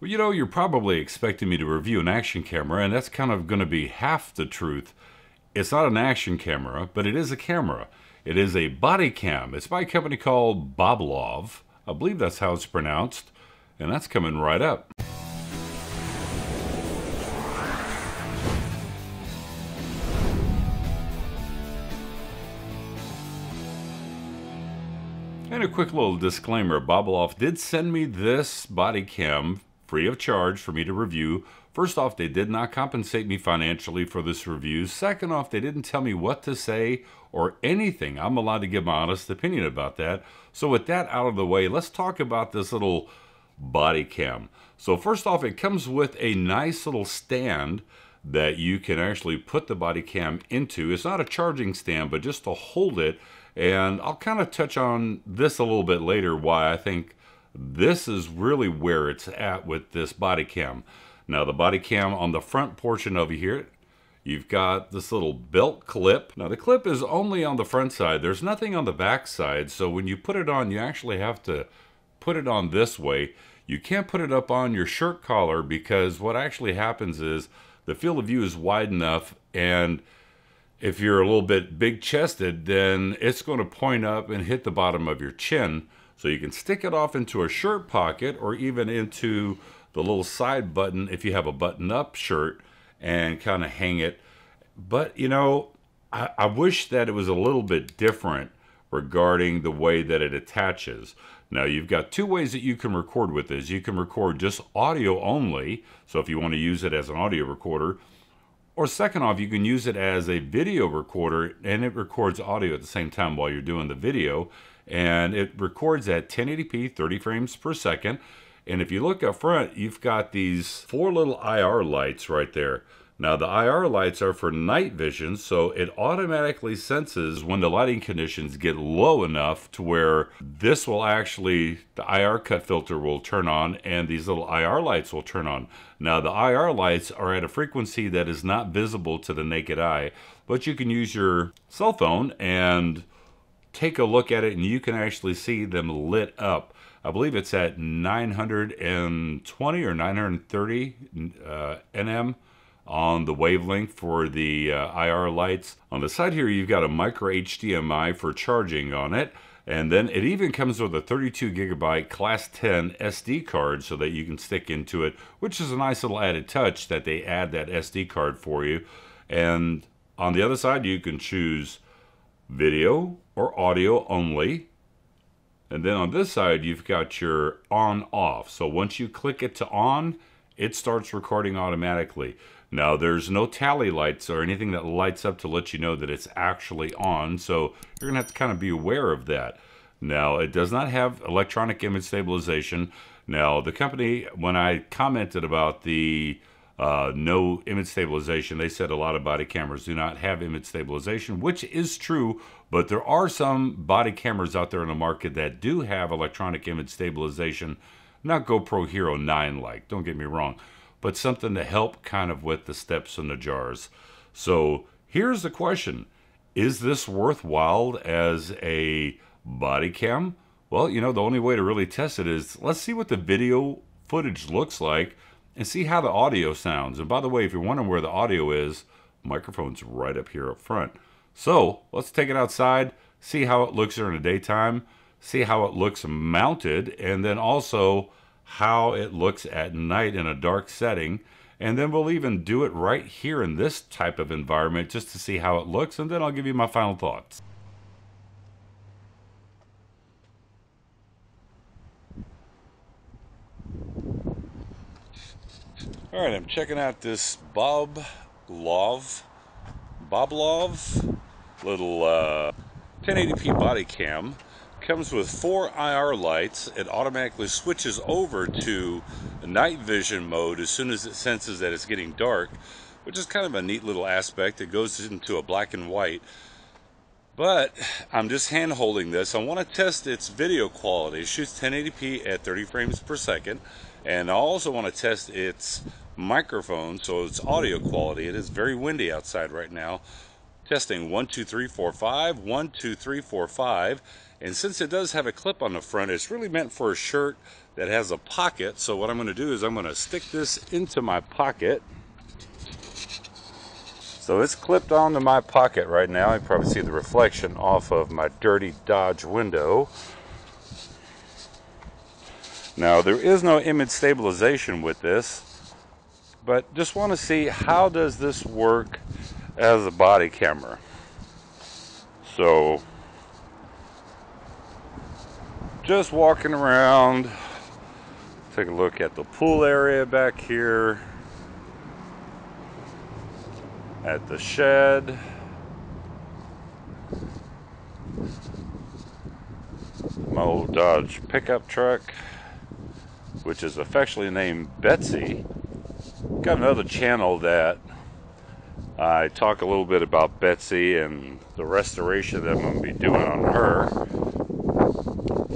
Well, you know, you're probably expecting me to review an action camera, and that's kind of going to be half the truth. It's not an action camera, but it is a camera. It is a body cam. It's by a company called BOBLOV. I believe that's how it's pronounced, and that's coming right up. And a quick little disclaimer, BOBLOV did send me this body cam free of charge for me to review. First off, they did not compensate me financially for this review. Second off, they didn't tell me what to say or anything. I'm allowed to give my honest opinion about that. So with that out of the way, let's talk about this little body cam. So first off, it comes with a nice little stand that you can actually put the body cam into. It's not a charging stand, but just to hold it. And I'll kind of touch on this a little bit later, why I think this is really where it's at with this body cam. Now the body cam on the front portion over here, you've got this little belt clip. Now the clip is only on the front side. There's nothing on the back side. So when you put it on, you actually have to put it on this way. You can't put it up on your shirt collar because what actually happens is the field of view is wide enough, and if you're a little bit big-chested, then it's going to point up and hit the bottom of your chin. So you can stick it off into a shirt pocket or even into the little side button if you have a button-up shirt and kind of hang it. But, you know, I wish that it was a little bit different regarding the way that it attaches. Now, you've got two ways that you can record with this. You can record just audio only, so if you want to use it as an audio recorder. Or second off, you can use it as a video recorder, and it records audio at the same time while you're doing the video. And it records at 1080p, 30 frames per second. And if you look up front, you've got these four little IR lights right there. Now the IR lights are for night vision, so it automatically senses when the lighting conditions get low enough to where this will actually, the IR cut filter will turn on and these little IR lights will turn on. Now the IR lights are at a frequency that is not visible to the naked eye, but you can use your cell phone and take a look at it and you can actually see them lit up. I believe it's at 920 or 930 nm. on the wavelength for the IR lights. On the side here, you've got a micro HDMI for charging on it. And then it even comes with a 32 gigabyte class 10 SD card so that you can stick into it, which is a nice little added touch that they add that SD card for you. And on the other side, you can choose video or audio only. And then on this side, you've got your on off. So once you click it to on, it starts recording automatically. Now, there's no tally lights or anything that lights up to let you know that it's actually on, so you're going to have to kind of be aware of that. Now, it does not have electronic image stabilization. Now, the company, when I commented about the no image stabilization, they said a lot of body cameras do not have image stabilization, which is true, but there are some body cameras out there in the market that do have electronic image stabilization. Not GoPro Hero 9 like, don't get me wrong, but something to help kind of with the steps and the jars. So here's the question. Is this worthwhile as a body cam? Well, you know, the only way to really test it is let's see what the video footage looks like and see how the audio sounds. And by the way, if you're wondering where the audio is, the microphone's right up here up front. So let's take it outside, see how it looks during the daytime, see how it looks mounted, and then also how it looks at night in a dark setting. And then we'll even do it right here in this type of environment just to see how it looks, and then I'll give you my final thoughts. All right, I'm checking out this BOBLOV little 1080p body cam. Comes with 4 IR lights. It automatically switches over to night vision mode as soon as it senses that it's getting dark, which is kind of a neat little aspect. It goes into a black and white. But I'm just hand holding this. I want to test its video quality. It shoots 1080p at 30 frames per second. And I also want to test its microphone, so its audio quality. It is very windy outside right now. Testing 1, 2, 3, 4, 5, 1, 2, 3, 4, 5. And since it does have a clip on the front, it's really meant for a shirt that has a pocket. So what I'm going to do is I'm going to stick this into my pocket. So it's clipped onto my pocket right now. You probably see the reflection off of my dirty Dodge window. Now there is no image stabilization with this, but just want to see how does this work as a body camera. So just walking around, take a look at the pool area back here, at the shed, my old Dodge pickup truck, which is affectionately named Betsy. Got another channel that I talk a little bit about Betsy and the restoration that I'm going to be doing on her.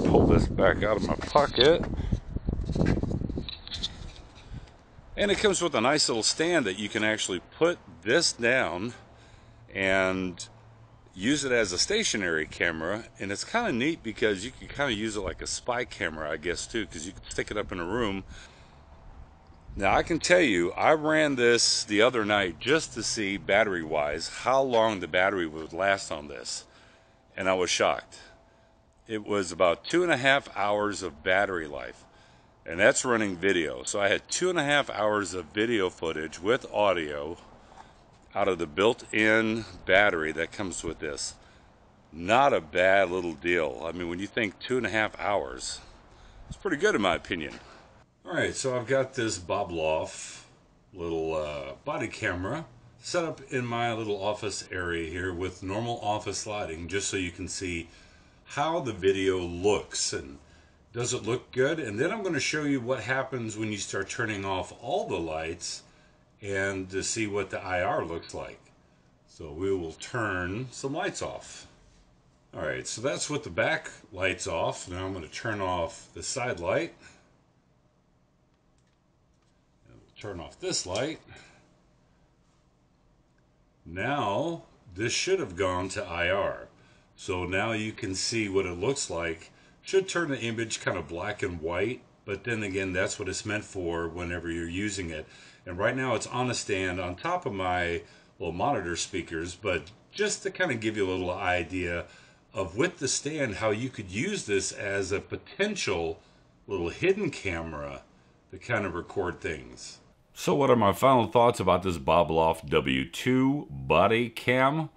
Pull this back out of my pocket. And it comes with a nice little stand that you can actually put this down and use it as a stationary camera. And it's kind of neat because you can kind of use it like a spy camera, I guess, too, because you can stick it up in a room. Now I can tell you, I ran this the other night just to see battery-wise how long the battery would last on this, and I was shocked. It was about 2.5 hours of battery life, and that's running video. So I had 2.5 hours of video footage with audio out of the built-in battery that comes with this. Not a bad little deal. I mean, when you think 2.5 hours, it's pretty good in my opinion. Alright, so I've got this BOBLOV little body camera set up in my little office area here with normal office lighting, just so you can see how the video looks and does it look good. And then I'm going to show you what happens when you start turning off all the lights and to see what the IR looks like. So we will turn some lights off. Alright, so that's with the back lights off. Now I'm going to turn off the side light. Turn off this light. Now this should have gone to IR. So now you can see what it looks like. Should turn the image kind of black and white, but then again, that's what it's meant for whenever you're using it. And right now it's on a stand on top of my little monitor speakers, but just to kind of give you a little idea of with the stand how you could use this as a potential little hidden camera to kind of record things. So what are my final thoughts about this BOBLOV W2 body cam?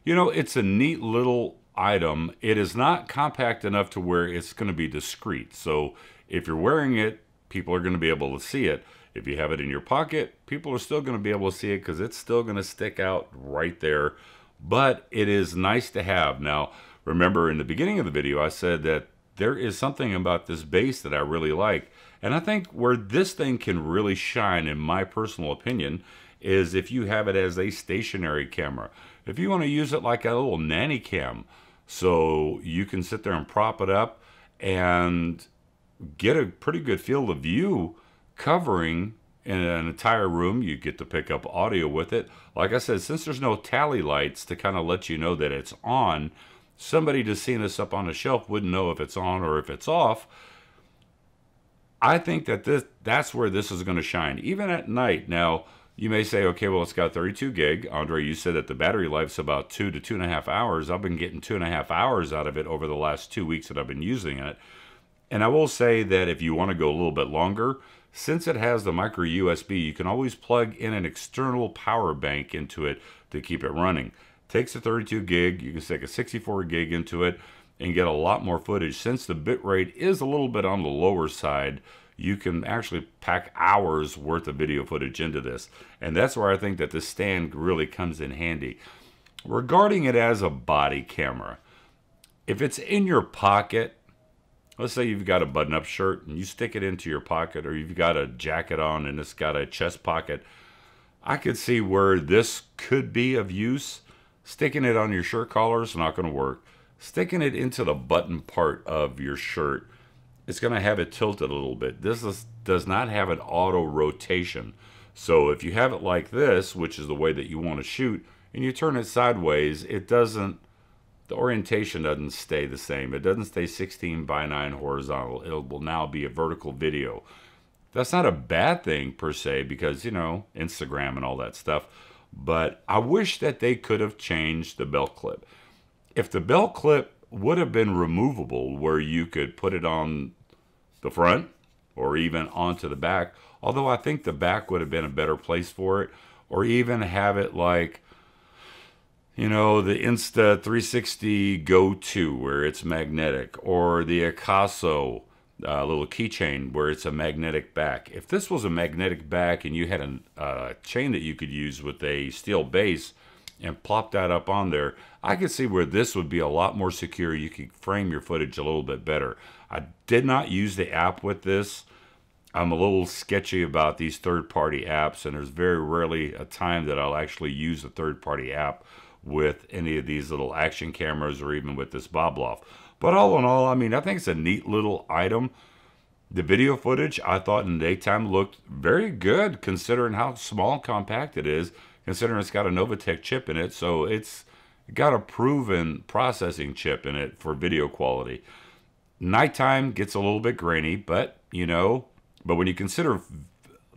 You know, it's a neat little item. It is not compact enough to where it's going to be discreet. So if you're wearing it, people are going to be able to see it. If you have it in your pocket, people are still going to be able to see it because it's still going to stick out right there. But it is nice to have. Now, remember in the beginning of the video, I said that there is something about this base that I really like. And I think where this thing can really shine, in my personal opinion, is if you have it as a stationary camera. If you want to use it like a little nanny cam, so you can sit there and prop it up and get a pretty good field of view covering in an entire room. You get to pick up audio with it. Like I said, since there's no tally lights to kind of let you know that it's on, somebody just seeing this up on a shelf wouldn't know if it's on or if it's off. I think that that's where this is going to shine, even at night. Now, you may say, okay, well, it's got 32 gig. Andre, you said that the battery life's about 2 to 2.5 hours. I've been getting 2.5 hours out of it over the last 2 weeks that I've been using it. And I will say that if you want to go a little bit longer, since it has the micro USB, you can always plug in an external power bank into it to keep it running. Takes a 32 gig, you can stick a 64 gig into it and get a lot more footage. Since the bitrate is a little bit on the lower side, you can actually pack hours worth of video footage into this. And that's where I think that this stand really comes in handy. Regarding it as a body camera, if it's in your pocket, let's say you've got a button-up shirt and you stick it into your pocket, or you've got a jacket on and it's got a chest pocket, I could see where this could be of use. Sticking it on your shirt collar is not going to work. Sticking it into the button part of your shirt, it's going to have it tilted a little bit. This does not have an auto rotation. So if you have it like this, which is the way that you want to shoot, and you turn it sideways, it doesn't the orientation doesn't stay the same. It doesn't stay 16:9 horizontal. It will now be a vertical video. That's not a bad thing per se, because, you know, Instagram and all that stuff. But I wish that they could have changed the belt clip. If the belt clip would have been removable, where you could put it on the front or even onto the back, although I think the back would have been a better place for it, or even have it like, you know, the Insta360 Go 2 where it's magnetic, or the Akaso little keychain where it's a magnetic back. If this was a magnetic back and you had a chain that you could use with a steel base and plop that up on there, I could see where this would be a lot more secure. You could frame your footage a little bit better. I did not use the app with this. I'm a little sketchy about these third-party apps, and there's very rarely a time that I'll actually use a third-party app with any of these little action cameras or even with this BOBLOV. But all in all, I mean, I think it's a neat little item. The video footage, I thought in daytime looked very good considering how small and compact it is, considering it's got a Novatek chip in it. So it's got a proven processing chip in it for video quality. Nighttime gets a little bit grainy, but, you know, but when you consider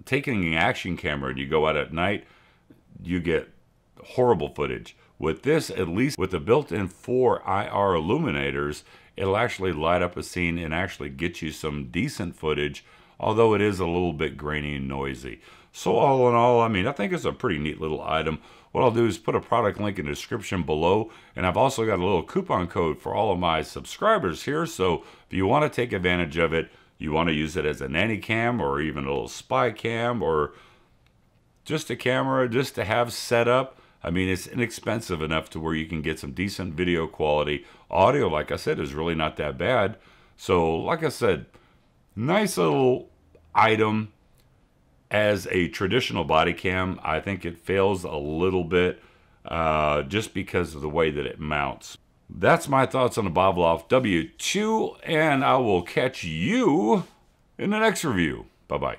taking an action camera and you go out at night, you get horrible footage. With this, at least with the built-in 4 IR illuminators, it'll actually light up a scene and actually get you some decent footage, although it is a little bit grainy and noisy. So all in all, I mean, I think it's a pretty neat little item. What I'll do is put a product link in the description below, and I've also got a little coupon code for all of my subscribers here, so if you want to take advantage of it, you want to use it as a nanny cam or even a little spy cam or just a camera just to have set up, I mean, it's inexpensive enough to where you can get some decent video quality. Audio, like I said, is really not that bad. So, like I said, nice little item. As a traditional body cam, I think it fails a little bit just because of the way that it mounts. That's my thoughts on the BOBLOV W2, and I will catch you in the next review. Bye-bye.